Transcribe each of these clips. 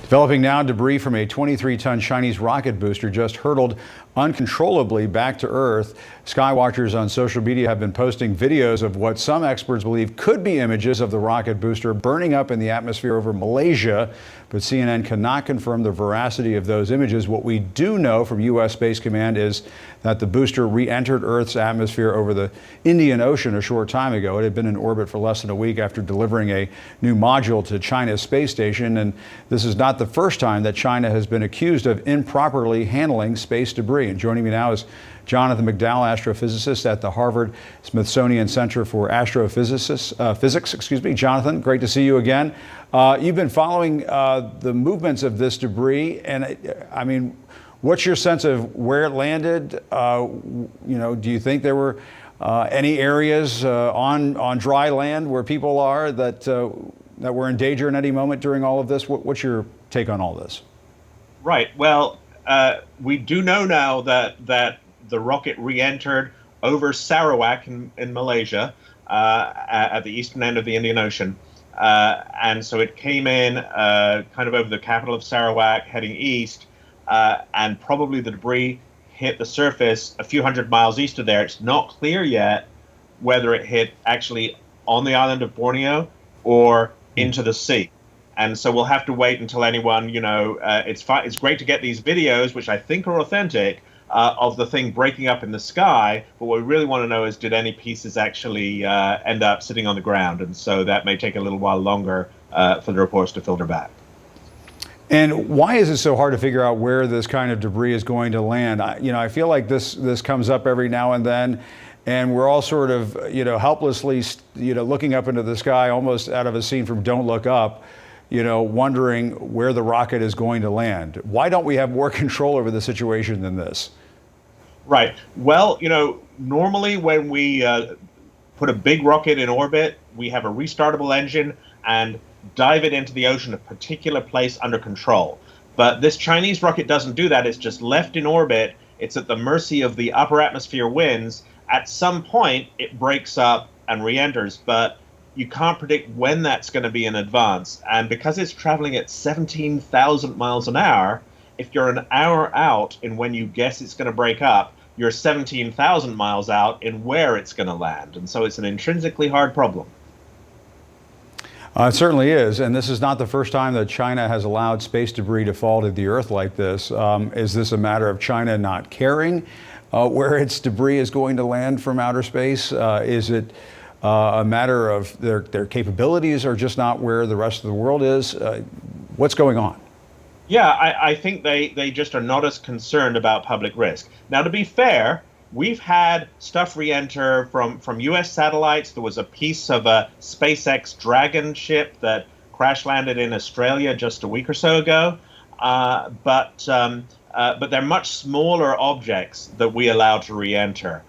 Developing now, debris from a 23-ton Chinese rocket booster just hurtled uncontrollably back to Earth. Skywatchers on social media have been posting videos of what some experts believe could be images of the rocket booster burning up in the atmosphere over Malaysia, but CNN cannot confirm the veracity of those images. What we do know from U.S. Space Command is that the booster re-entered Earth's atmosphere over the Indian Ocean a short time ago. It had been in orbit for less than a week after delivering a new module to China's space station, and this is not the first time that China has been accused of improperly handling space debris. And joining me now is Jonathan McDowell, astrophysicist at the Harvard-Smithsonian Center for Astrophysics. Jonathan, great to see you again. You've been following the movements of this debris, and I mean, what's your sense of where it landed? Do you think there were any areas on dry land where people are that were in danger in any moment during all of this? What's your take on all this? Right. Well, we do know now that the rocket re-entered over Sarawak in Malaysia at the eastern end of the Indian Ocean. And so it came in kind of over the capital of Sarawak, heading east, and probably the debris hit the surface a few hundred miles east of there. It's not clear yet whether it hit actually on the island of Borneo or into the sea. And so we'll have to wait until anyone, it's great to get these videos, which I think are authentic, of the thing breaking up in the sky. But what we really want to know is, did any pieces actually end up sitting on the ground? And so that may take a little while longer for the reports to filter back. And why is it so hard to figure out where this kind of debris is going to land? I feel like this comes up every now and then, and we're all sort of, helplessly, looking up into the sky, almost out of a scene from Don't Look Up, wondering where the rocket is going to land. Why don't we have more control over the situation than this? Right. Well, normally when we put a big rocket in orbit, we have a restartable engine and dive it into the ocean, a particular place under control. But this Chinese rocket doesn't do that. It's just left in orbit. It's at the mercy of the upper atmosphere winds. At some point, it breaks up and re-enters, but you can't predict when that's going to be in advance. And because it's traveling at 17,000 miles an hour, if you're an hour out in when you guess it's going to break up, you're 17,000 miles out in where it's going to land. And so it's an intrinsically hard problem. It certainly is, and this is not the first time that China has allowed space debris to fall to the Earth like this. Is this a matter of China not caring where its debris is going to land from outer space? Is it a matter of their capabilities are just not where the rest of the world is? What's going on? Yeah, I think they just are not as concerned about public risk. Now, to be fair, we've had stuff re-enter from U.S. satellites. There was a piece of a SpaceX Dragon ship that crash landed in Australia just a week or so ago. But they're much smaller objects that we allow to re-enter.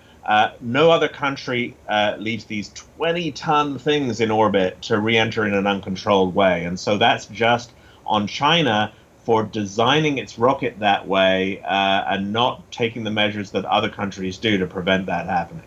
No other country leaves these 20-ton things in orbit to re-enter in an uncontrolled way. And so that's just on China for designing its rocket that way and not taking the measures that other countries do to prevent that happening.